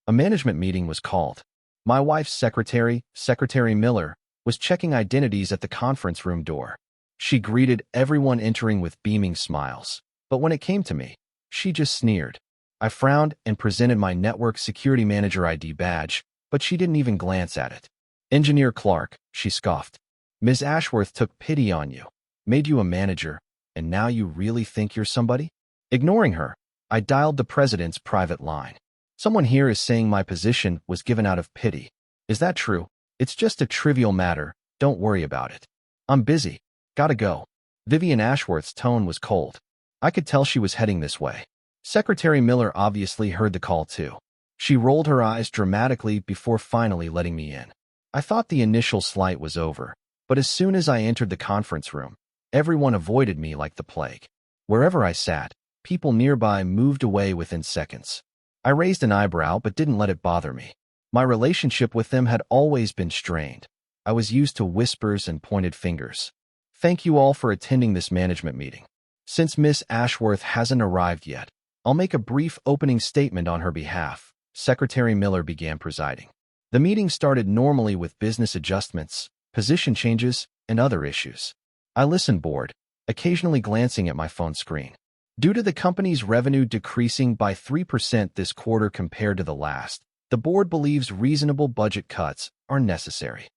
A management meeting was called. My wife's secretary, Secretary Miller, was checking identities at the conference room door. She greeted everyone entering with beaming smiles. But when it came to me, she just sneered. I frowned and presented my network security manager ID badge, but she didn't even glance at it. Engineer Clark, she scoffed. Ms. Ashworth took pity on you, made you a manager, and now you really think you're somebody? Ignoring her, I dialed the president's private line. Someone here is saying my position was given out of pity. Is that true? It's just a trivial matter. Don't worry about it. I'm busy. Gotta go. Vivian Ashworth's tone was cold. I could tell she was heading this way. Secretary Miller obviously heard the call too. She rolled her eyes dramatically before finally letting me in. I thought the initial slight was over, but as soon as I entered the conference room, everyone avoided me like the plague. Wherever I sat, people nearby moved away within seconds. I raised an eyebrow but didn't let it bother me. My relationship with them had always been strained. I was used to whispers and pointed fingers. Thank you all for attending this management meeting. Since Miss Ashworth hasn't arrived yet, I'll make a brief opening statement on her behalf. Secretary Miller began presiding. The meeting started normally with business adjustments, position changes, and other issues. I listened bored, occasionally glancing at my phone screen. Due to the company's revenue decreasing by 3% this quarter compared to the last, the board believes reasonable budget cuts are necessary.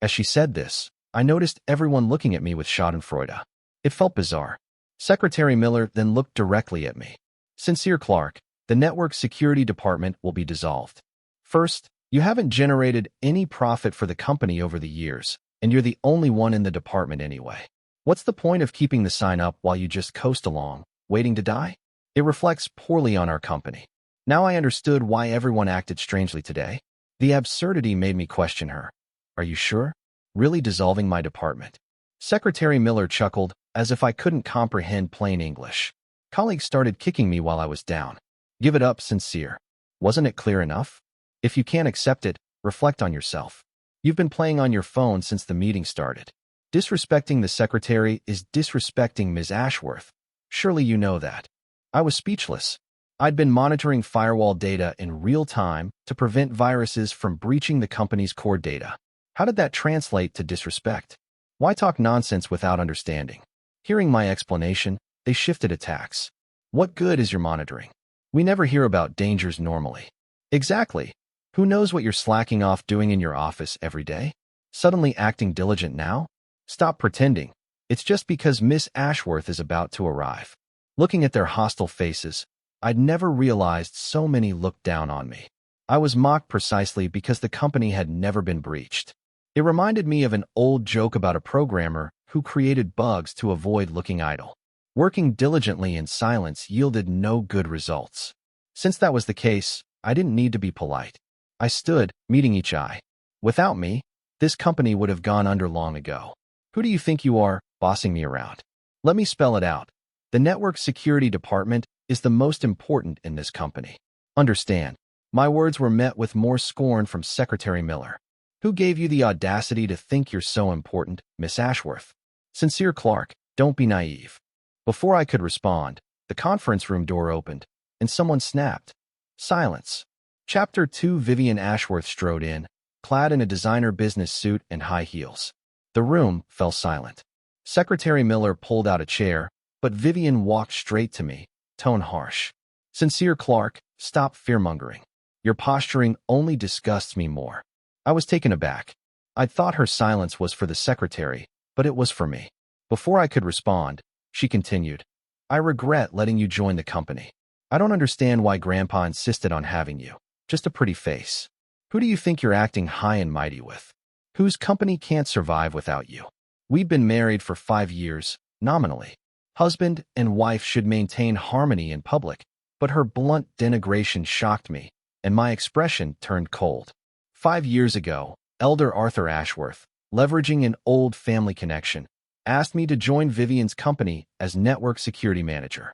As she said this, I noticed everyone looking at me with schadenfreude. It felt bizarre. Secretary Miller then looked directly at me. Sincere Clark, the network security department will be dissolved. First, you haven't generated any profit for the company over the years, and you're the only one in the department anyway. What's the point of keeping the sign up while you just coast along, waiting to die? It reflects poorly on our company. Now I understood why everyone acted strangely today. The absurdity made me question her. Are you sure? Really dissolving my department? Secretary Miller chuckled, as if I couldn't comprehend plain English. Colleagues started kicking me while I was down. Give it up, Sincere. Wasn't it clear enough? If you can't accept it, reflect on yourself. You've been playing on your phone since the meeting started. Disrespecting the secretary is disrespecting Ms. Ashworth. Surely you know that. I was speechless. I'd been monitoring firewall data in real time to prevent viruses from breaching the company's core data. How did that translate to disrespect? Why talk nonsense without understanding? Hearing my explanation, they shifted attacks. What good is your monitoring? We never hear about dangers normally. Exactly. Who knows what you're slacking off doing in your office every day? Suddenly acting diligent now? Stop pretending. It's just because Miss Ashworth is about to arrive. Looking at their hostile faces, I'd never realized so many looked down on me. I was mocked precisely because the company had never been breached. It reminded me of an old joke about a programmer who created bugs to avoid looking idle. Working diligently in silence yielded no good results. Since that was the case, I didn't need to be polite. I stood, meeting each eye. Without me, this company would have gone under long ago. Who do you think you are, bossing me around? Let me spell it out. The network security department is the most important in this company. Understand, my words were met with more scorn from Secretary Miller. Who gave you the audacity to think you're so important, Miss Ashworth? Sincere Clark, don't be naive. Before I could respond, the conference room door opened, and someone snapped. Silence. Chapter 2. Vivian Ashworth strode in, clad in a designer business suit and high heels. The room fell silent. Secretary Miller pulled out a chair, but Vivian walked straight to me, tone harsh. Sincere Clark, stop fear-mongering. Your posturing only disgusts me more. I was taken aback. I'd thought her silence was for the secretary, but it was for me. Before I could respond, she continued, I regret letting you join the company. I don't understand why Grandpa insisted on having you. Just a pretty face. Who do you think you're acting high and mighty with? Whose company can't survive without you? We've been married for 5 years, nominally. Husband and wife should maintain harmony in public, but her blunt denigration shocked me, and my expression turned cold. 5 years ago, Elder Arthur Ashworth, leveraging an old family connection, asked me to join Vivian's company as network security manager.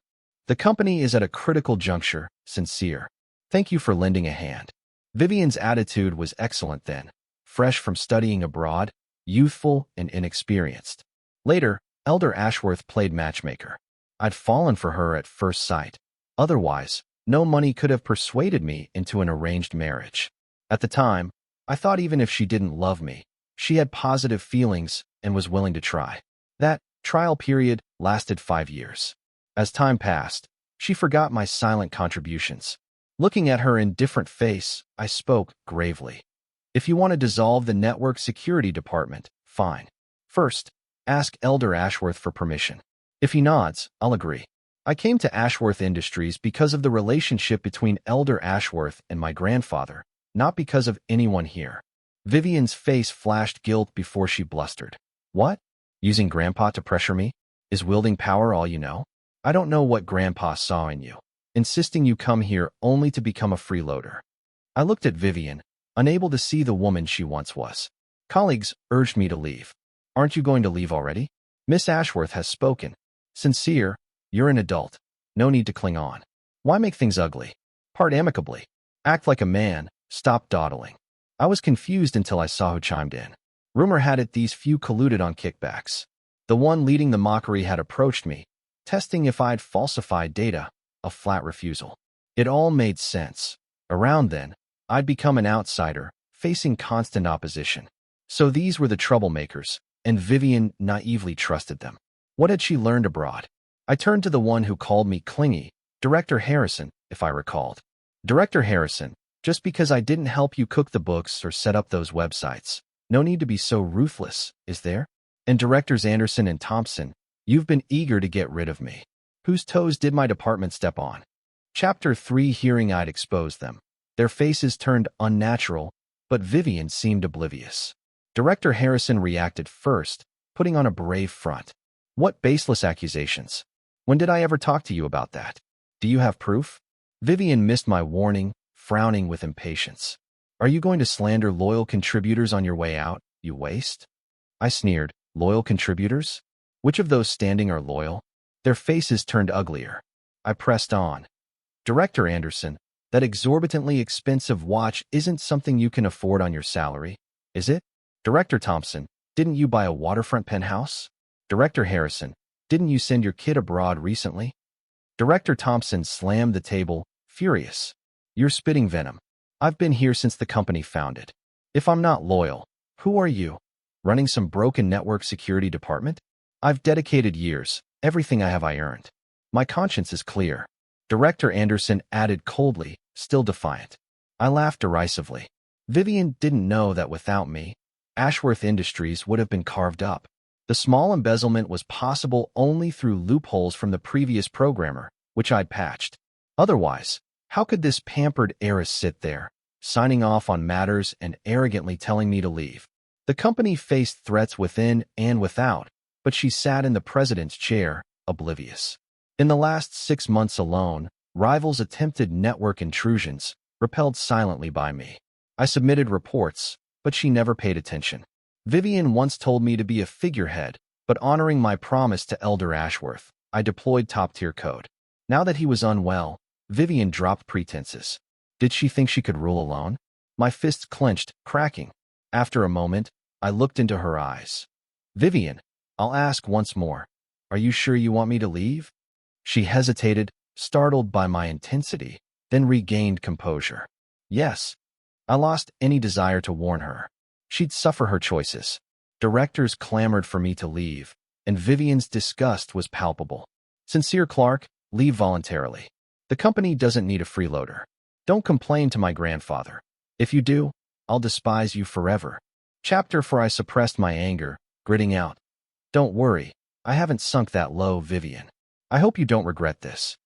The company is at a critical juncture, Sincere. Thank you for lending a hand. Vivian's attitude was excellent then, fresh from studying abroad, youthful and inexperienced. Later, Elder Ashworth played matchmaker. I'd fallen for her at first sight. Otherwise, No money could have persuaded me into an arranged marriage. At the time, I thought even if she didn't love me, she had positive feelings and was willing to try. That trial period lasted 5 years. As time passed, she forgot my silent contributions. Looking at her indifferent face, I spoke gravely. If you want to dissolve the network security department, fine. First, ask Elder Ashworth for permission. If he nods, I'll agree. I came to Ashworth Industries because of the relationship between Elder Ashworth and my grandfather, not because of anyone here. Vivian's face flashed guilt before she blustered. What? Using Grandpa to pressure me? Is wielding power all you know? I don't know what Grandpa saw in you, insisting you come here only to become a freeloader. I looked at Vivian, unable to see the woman she once was. Colleagues urged me to leave. Aren't you going to leave already? Miss Ashworth has spoken. Sincere, you're an adult. No need to cling on. Why make things ugly? Part amicably. Act like a man. Stop dawdling. I was confused until I saw who chimed in. Rumor had it these few colluded on kickbacks. The one leading the mockery had approached me, testing if I'd falsified data, a flat refusal. It all made sense. Around then, I'd become an outsider, facing constant opposition. So these were the troublemakers, and Vivian naively trusted them. What had she learned abroad? I turned to the one who called me clingy, Director Harrison, if I recalled. Director Harrison, just because I didn't help you cook the books or set up those websites, no need to be so ruthless, is there? And Directors Anderson and Thompson, you've been eager to get rid of me. Whose toes did my department step on? Chapter 3 Hearing I'd exposed them. Their faces turned unnatural, but Vivian seemed oblivious. Director Harrison reacted first, putting on a brave front. What baseless accusations? When did I ever talk to you about that? Do you have proof? Vivian missed my warning, frowning with impatience. Are you going to slander loyal contributors on your way out, you waste? I sneered. Loyal contributors? Which of those standing are loyal? Their faces turned uglier. I pressed on. Director Anderson, that exorbitantly expensive watch isn't something you can afford on your salary, is it? Director Thompson, didn't you buy a waterfront penthouse? Director Harrison, didn't you send your kid abroad recently? Director Thompson slammed the table, furious. You're spitting venom. I've been here since the company founded. If I'm not loyal, who are you? Running some broken network security department? I've dedicated years. Everything I have I earned. My conscience is clear. Director Anderson added coldly, still defiant. I laughed derisively. Vivian didn't know that without me, Ashworth Industries would have been carved up. The small embezzlement was possible only through loopholes from the previous programmer, which I'd patched. Otherwise, how could this pampered heiress sit there, signing off on matters and arrogantly telling me to leave? The company faced threats within and without, but she sat in the president's chair, oblivious. In the last 6 months alone, rivals attempted network intrusions, repelled silently by me. I submitted reports, but she never paid attention. Vivian once told me to be a figurehead, but honoring my promise to Elder Ashworth, I deployed top-tier code. Now that he was unwell, Vivian dropped pretenses. Did she think she could rule alone? My fists clenched, cracking. After a moment, I looked into her eyes. Vivian, I'll ask once more. Are you sure you want me to leave? She hesitated, startled by my intensity, then regained composure. Yes. I lost any desire to warn her. She'd suffer her choices. Directors clamored for me to leave, and Vivian's disgust was palpable. Sincere Clark, leave voluntarily. The company doesn't need a freeloader. Don't complain to my grandfather. If you do, I'll despise you forever. Chapter 4 I suppressed my anger, gritting out. Don't worry, I haven't sunk that low, Vivian. I hope you don't regret this.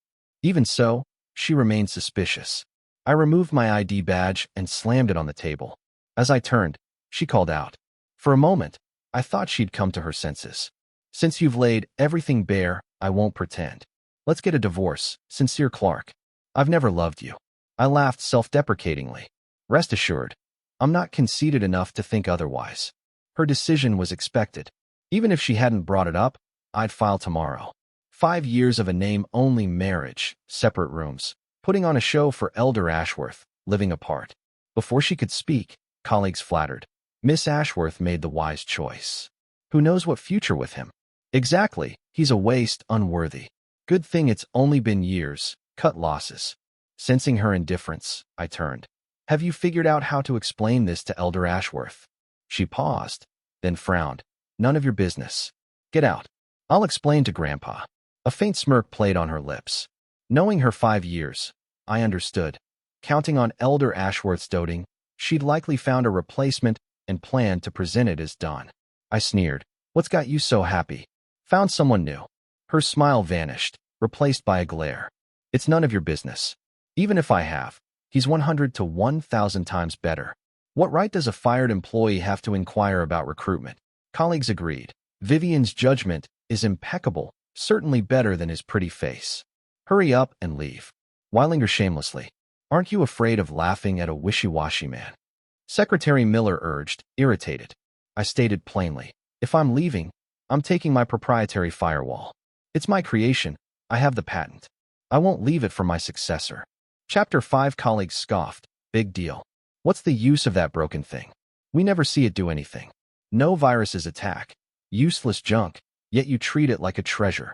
Even so, she remained suspicious. I removed my ID badge and slammed it on the table. As I turned, she called out. For a moment, I thought she'd come to her senses. Since you've laid everything bare, I won't pretend. Let's get a divorce, Sincere Clark. I've never loved you. I laughed self-deprecatingly. Rest assured, I'm not conceited enough to think otherwise. Her decision was expected. Even if she hadn't brought it up, I'd file tomorrow. 5 years of a name-only marriage, separate rooms, putting on a show for Elder Ashworth, living apart. Before she could speak, colleagues flattered. Miss Ashworth made the wise choice. Who knows what future with him? Exactly, he's a waste, unworthy. Good thing it's only been years, cut losses. Sensing her indifference, I turned. Have you figured out how to explain this to Elder Ashworth? She paused, then frowned. None of your business. Get out. I'll explain to Grandpa. A faint smirk played on her lips. Knowing her 5 years, I understood. Counting on Elder Ashworth's doting, she'd likely found a replacement and planned to present it as done. I sneered. What's got you so happy? Found someone new. Her smile vanished, replaced by a glare. It's none of your business. Even if I have, he's 100 to 1,000 times better. What right does a fired employee have to inquire about recruitment? Colleagues agreed. Vivian's judgment is impeccable, certainly better than his pretty face. Hurry up and leave. Why linger shamelessly? Aren't you afraid of laughing at a wishy-washy man? Secretary Miller urged, irritated. I stated plainly, if I'm leaving, I'm taking my proprietary firewall. It's my creation. I have the patent. I won't leave it for my successor. Chapter 5 colleagues scoffed. Big deal. What's the use of that broken thing? We never see it do anything. No viruses attack. Useless junk, yet you treat it like a treasure.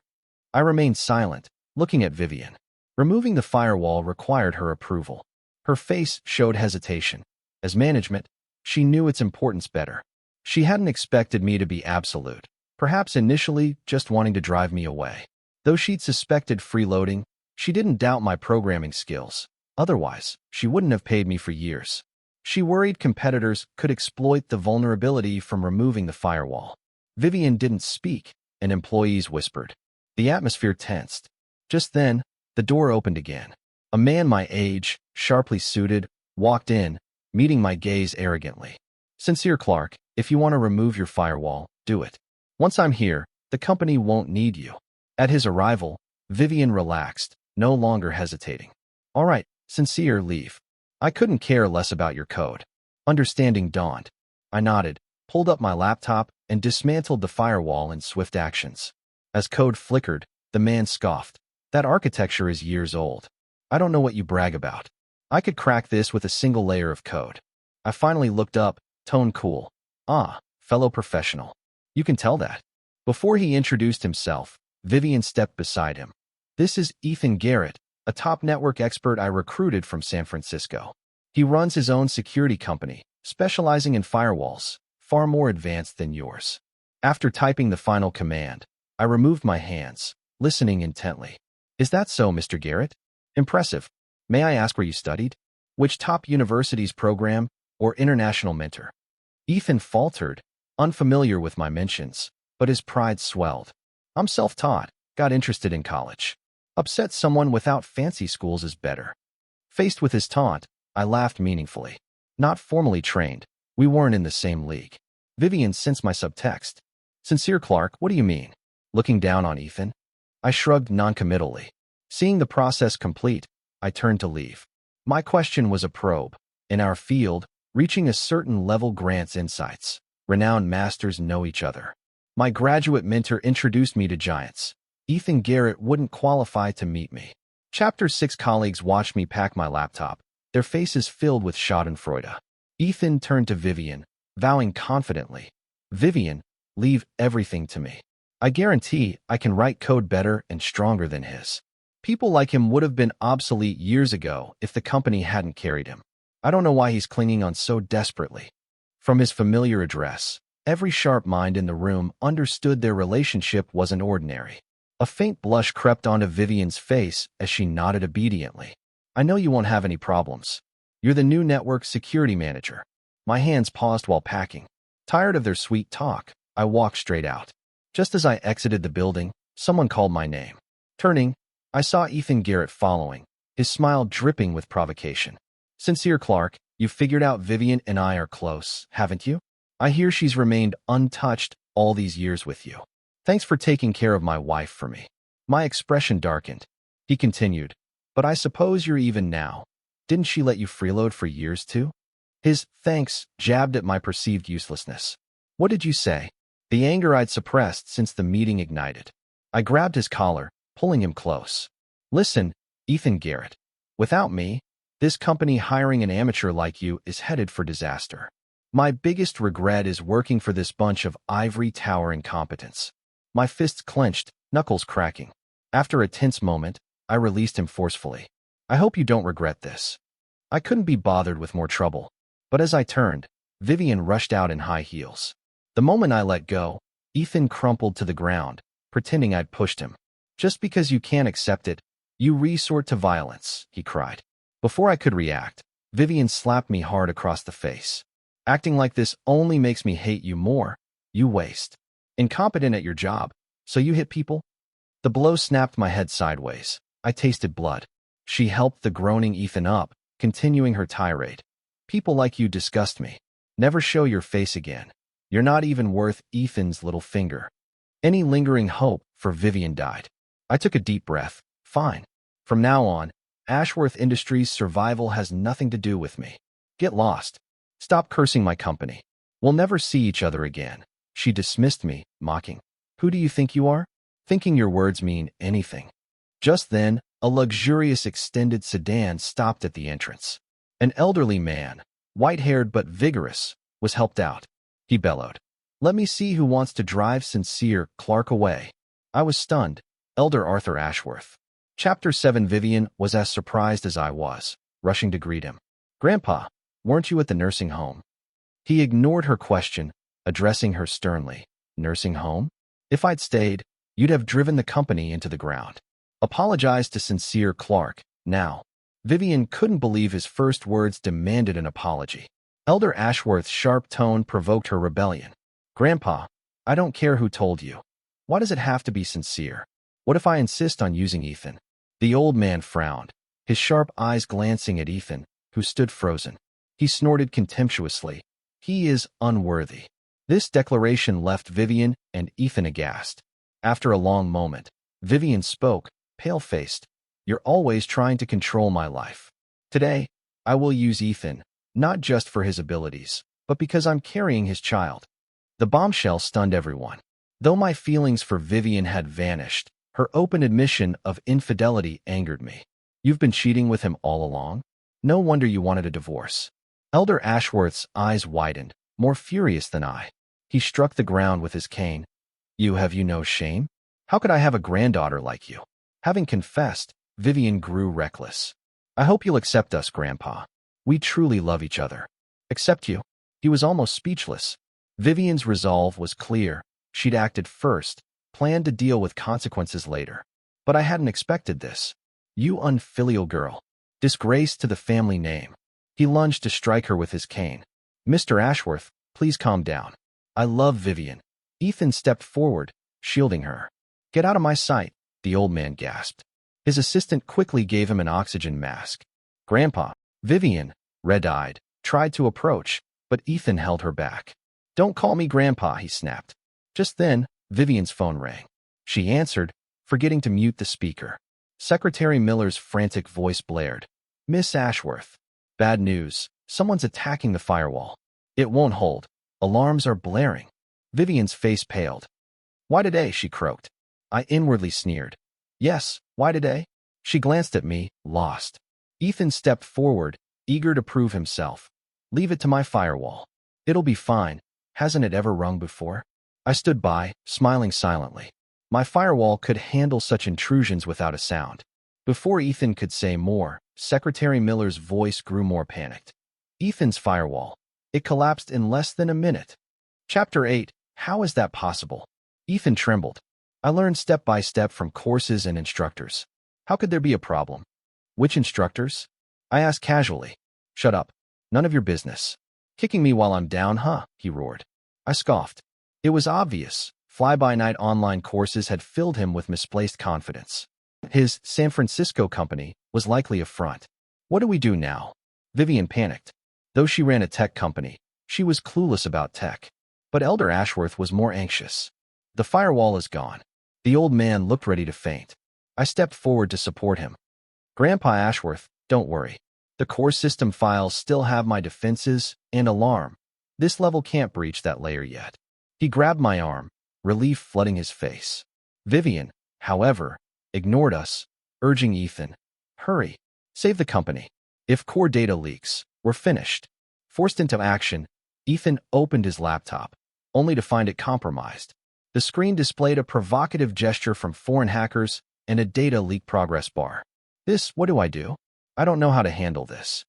I remained silent, looking at Vivian. Removing the firewall required her approval. Her face showed hesitation. As management, she knew its importance better. She hadn't expected me to be absolute, perhaps initially just wanting to drive me away. Though she'd suspected freeloading, she didn't doubt my programming skills. Otherwise, she wouldn't have paid me for years. She worried competitors could exploit the vulnerability from removing the firewall. Vivian didn't speak, and employees whispered. The atmosphere tensed. Just then, the door opened again. A man my age, sharply suited, walked in, meeting my gaze arrogantly. Sincere Clark, if you want to remove your firewall, do it. Once I'm here, the company won't need you. At his arrival, Vivian relaxed, no longer hesitating. All right, Sincere, leave. I couldn't care less about your code. Understanding dawned. I nodded, pulled up my laptop, and dismantled the firewall in swift actions. As code flickered, the man scoffed. That architecture is years old. I don't know what you brag about. I could crack this with a single layer of code. I finally looked up, tone cool. Ah, fellow professional. You can tell that. Before he introduced himself, Vivian stepped beside him. This is Ethan Garrett, a top network expert I recruited from San Francisco. He runs his own security company, specializing in firewalls, far more advanced than yours. After typing the final command, I removed my hands, listening intently. Is that so, Mr. Garrett? Impressive. May I ask where you studied? Which top university's program or international mentor? Ethan faltered, unfamiliar with my mentions, but his pride swelled. I'm self-taught, got interested in college. Upset someone without fancy schools is better. Faced with his taunt, I laughed meaningfully. Not formally trained, we weren't in the same league. Vivian sensed my subtext. Sincere Clark, what do you mean? Looking down on Ethan? I shrugged noncommittally. Seeing the process complete, I turned to leave. My question was a probe. In our field, reaching a certain level grants insights. Renowned masters know each other. My graduate mentor introduced me to giants. Ethan Garrett wouldn't qualify to meet me. Chapter 6 colleagues watched me pack my laptop, their faces filled with schadenfreude. Ethan turned to Vivian, vowing confidently, Vivian, leave everything to me. I guarantee I can write code better and stronger than his. People like him would have been obsolete years ago if the company hadn't carried him. I don't know why he's clinging on so desperately. From his familiar address, every sharp mind in the room understood their relationship wasn't ordinary. A faint blush crept onto Vivian's face as she nodded obediently. I know you won't have any problems. You're the new network security manager. My hands paused while packing. Tired of their sweet talk, I walked straight out. Just as I exited the building, someone called my name. Turning, I saw Ethan Garrett following, his smile dripping with provocation. Sincere Clark, you've figured out Vivian and I are close, haven't you? I hear she's remained untouched all these years with you. Thanks for taking care of my wife for me. My expression darkened. He continued, but I suppose you're even now. Didn't she let you freeload for years too? His thanks jabbed at my perceived uselessness. What did you say? The anger I'd suppressed since the meeting ignited. I grabbed his collar, pulling him close. Listen, Ethan Garrett. Without me, this company hiring an amateur like you is headed for disaster. My biggest regret is working for this bunch of ivory tower incompetents. My fists clenched, knuckles cracking. After a tense moment, I released him forcefully. I hope you don't regret this. I couldn't be bothered with more trouble. But as I turned, Vivian rushed out in high heels. The moment I let go, Ethan crumpled to the ground, pretending I'd pushed him. Just because you can't accept it, you resort to violence, he cried. Before I could react, Vivian slapped me hard across the face. Acting like this only makes me hate you more. You waste. Incompetent at your job, so you hit people? The blow snapped my head sideways. I tasted blood. She helped the groaning Ethan up, continuing her tirade. People like you disgust me. Never show your face again. You're not even worth Ethan's little finger. Any lingering hope for Vivian died. I took a deep breath. Fine. From now on, Ashworth Industries' survival has nothing to do with me. Get lost. Stop cursing my company. We'll never see each other again. She dismissed me, mocking. Who do you think you are? Thinking your words mean anything. Just then, a luxurious extended sedan stopped at the entrance. An elderly man, white-haired but vigorous, was helped out. He bellowed. Let me see who wants to drive Sincere Clark away. I was stunned. Elder Arthur Ashworth. Chapter 7. Vivian was as surprised as I was, rushing to greet him. Grandpa, weren't you at the nursing home? He ignored her question, addressing her sternly. Nursing home? If I'd stayed, you'd have driven the company into the ground. Apologize to Sincere Clark, now. Vivian couldn't believe his first words demanded an apology. Elder Ashworth's sharp tone provoked her rebellion. Grandpa, I don't care who told you. Why does it have to be Sincere? What if I insist on using Ethan? The old man frowned, his sharp eyes glancing at Ethan, who stood frozen. He snorted contemptuously. He is unworthy. This declaration left Vivian and Ethan aghast. After a long moment, Vivian spoke, pale-faced. You're always trying to control my life. Today, I will use Ethan, not just for his abilities, but because I'm carrying his child. The bombshell stunned everyone. Though my feelings for Vivian had vanished, her open admission of infidelity angered me. You've been cheating with him all along? No wonder you wanted a divorce. Elder Ashworth's eyes widened, more furious than I. He struck the ground with his cane. Have you no shame? How could I have a granddaughter like you? Having confessed, Vivian grew reckless. I hope you'll accept us, Grandpa. We truly love each other. Accept you? He was almost speechless. Vivian's resolve was clear. She'd acted first, planned to deal with consequences later. But I hadn't expected this. You unfilial girl. Disgrace to the family name. He lunged to strike her with his cane. Mr. Ashworth, please calm down. I love Vivian. Ethan stepped forward, shielding her. Get out of my sight, the old man gasped. His assistant quickly gave him an oxygen mask. Grandpa, Vivian, red-eyed, tried to approach, but Ethan held her back. Don't call me Grandpa, he snapped. Just then, Vivian's phone rang. She answered, forgetting to mute the speaker. Secretary Miller's frantic voice blared. Miss Ashworth. Bad news. Someone's attacking the firewall. It won't hold. Alarms are blaring. Vivian's face paled. Why today? She croaked. I inwardly sneered. Yes, why today? She glanced at me, lost. Ethan stepped forward, eager to prove himself. Leave it to my firewall. It'll be fine. Hasn't it ever rung before? I stood by, smiling silently. My firewall could handle such intrusions without a sound. Before Ethan could say more, Secretary Miller's voice grew more panicked. Ethan's firewall. It collapsed in less than a minute. Chapter 8. How is that possible? Ethan trembled. I learned step by step from courses and instructors. How could there be a problem? Which instructors? I asked casually. Shut up. None of your business. Kicking me while I'm down, huh? He roared. I scoffed. It was obvious. Fly-by-night online courses had filled him with misplaced confidence. His San Francisco company was likely a front. What do we do now? Vivian panicked. Though she ran a tech company, she was clueless about tech. But Elder Ashworth was more anxious. The firewall is gone. The old man looked ready to faint. I stepped forward to support him. Grandpa Ashworth, don't worry. The core system files still have my defenses and alarm. This level can't breach that layer yet. He grabbed my arm, relief flooding his face. Vivian, however, ignored us, urging Ethan, hurry, save the company. If core data leaks, we're finished. Forced into action, Ethan opened his laptop, only to find it compromised. The screen displayed a provocative gesture from foreign hackers and a data leak progress bar. What do I do? I don't know how to handle this.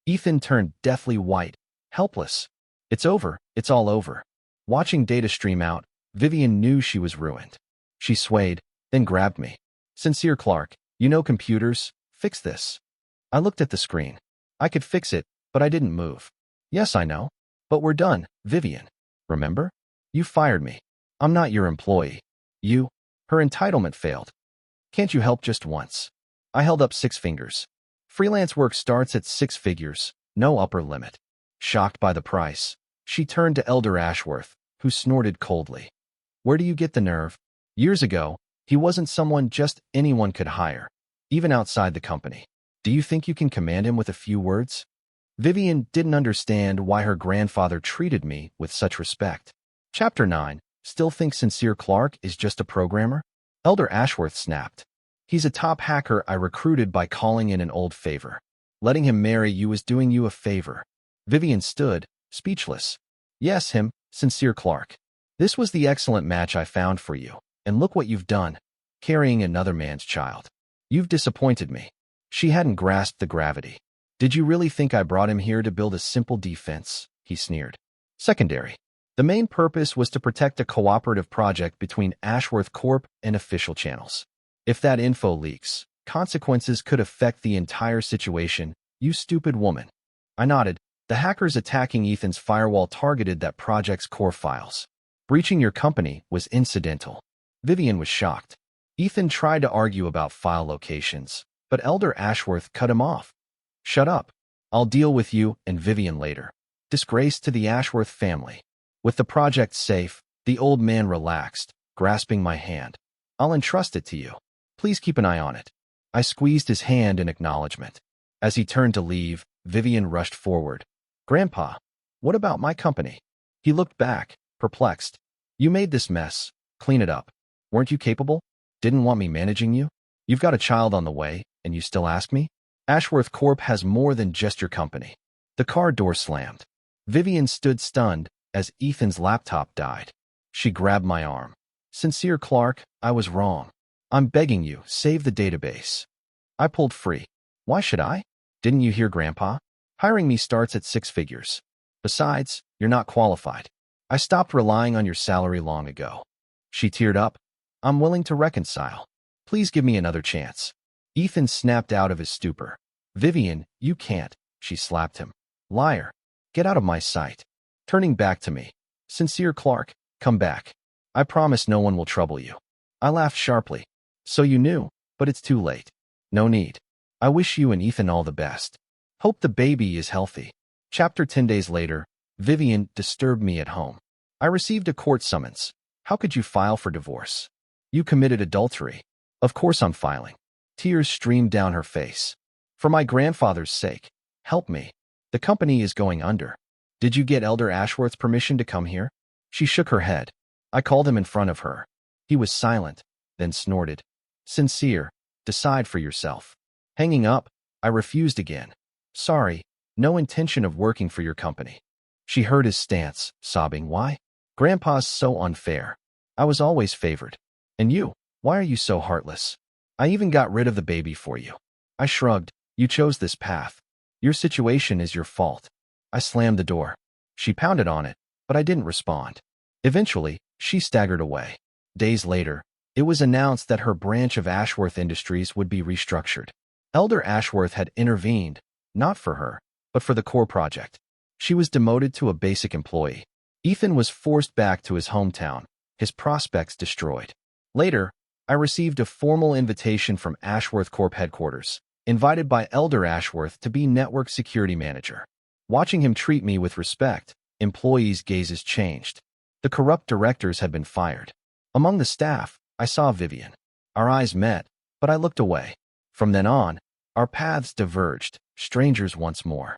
Ethan turned deathly white, helpless. It's over. It's all over. Watching data stream out, Vivian knew she was ruined. She swayed, then grabbed me. Sincere Clark, you know computers, fix this. I looked at the screen. I could fix it, but I didn't move. Yes, I know. But we're done, Vivian. Remember? You fired me. I'm not your employee. Her entitlement failed. Can't you help just once? I held up 6 fingers. Freelance work starts at 6 figures, no upper limit. Shocked by the price, she turned to Elder Ashworth, who snorted coldly. Where do you get the nerve? Years ago, he wasn't someone just anyone could hire, even outside the company. Do you think you can command him with a few words? Vivian didn't understand why her grandfather treated me with such respect. Chapter 9. Still think Sincere Clark is just a programmer? Elder Ashworth snapped. He's a top hacker I recruited by calling in an old favor. Letting him marry you is doing you a favor. Vivian stood, speechless. Yes, him, Sincere Clark. This was the excellent match I found for you, and look what you've done, carrying another man's child. You've disappointed me. She hadn't grasped the gravity. Did you really think I brought him here to build a simple defense? He sneered. Secondary. The main purpose was to protect a cooperative project between Ashworth Corp and official channels. If that info leaks, consequences could affect the entire situation, you stupid woman. I nodded. The hackers attacking Ethan's firewall targeted that project's core files. Breaching your company was incidental. Vivian was shocked. Ethan tried to argue about file locations, but Elder Ashworth cut him off. Shut up. I'll deal with you and Vivian later. Disgrace to the Ashworth family. With the project safe, the old man relaxed, grasping my hand. I'll entrust it to you. Please keep an eye on it. I squeezed his hand in acknowledgement. As he turned to leave, Vivian rushed forward. Grandpa, what about my company? He looked back, perplexed. You made this mess. Clean it up. Weren't you capable? Didn't want me managing you? You've got a child on the way, and you still ask me? Ashworth Corp has more than just your company. The car door slammed. Vivian stood stunned as Ethan's laptop died. She grabbed my arm. Sincere Clark, I was wrong. I'm begging you, save the database. I pulled free. Why should I? Didn't you hear Grandpa? Hiring me starts at 6 figures. Besides, you're not qualified. I stopped relying on your salary long ago. She teared up. I'm willing to reconcile. Please give me another chance. Ethan snapped out of his stupor. Vivian, you can't. She slapped him. Liar. Get out of my sight. Turning back to me. Sincere Clark, come back. I promise no one will trouble you. I laughed sharply. So you knew, but it's too late. No need. I wish you and Ethan all the best. Hope the baby is healthy. Chapter 10 days later, Vivian disturbed me at home. I received a court summons. How could you file for divorce? You committed adultery. Of course I'm filing. Tears streamed down her face. For my grandfather's sake, help me. The company is going under. Did you get Elder Ashworth's permission to come here? She shook her head. I called him in front of her. He was silent, then snorted. Sincere, decide for yourself. Hanging up, I refused again. Sorry, no intention of working for your company. She heard his stance, sobbing. Why? Grandpa's so unfair. I was always favored. And you, why are you so heartless? I even got rid of the baby for you. I shrugged. You chose this path. Your situation is your fault. I slammed the door. She pounded on it, but I didn't respond. Eventually, she staggered away. Days later, it was announced that her branch of Ashworth Industries would be restructured. Elder Ashworth had intervened, not for her, but for the core project. She was demoted to a basic employee. Ethan was forced back to his hometown, his prospects destroyed. Later, I received a formal invitation from Ashworth Corp headquarters, invited by Elder Ashworth to be network security manager. Watching him treat me with respect, employees' gazes changed. The corrupt directors had been fired. Among the staff, I saw Vivian. Our eyes met, but I looked away. From then on, our paths diverged, strangers once more.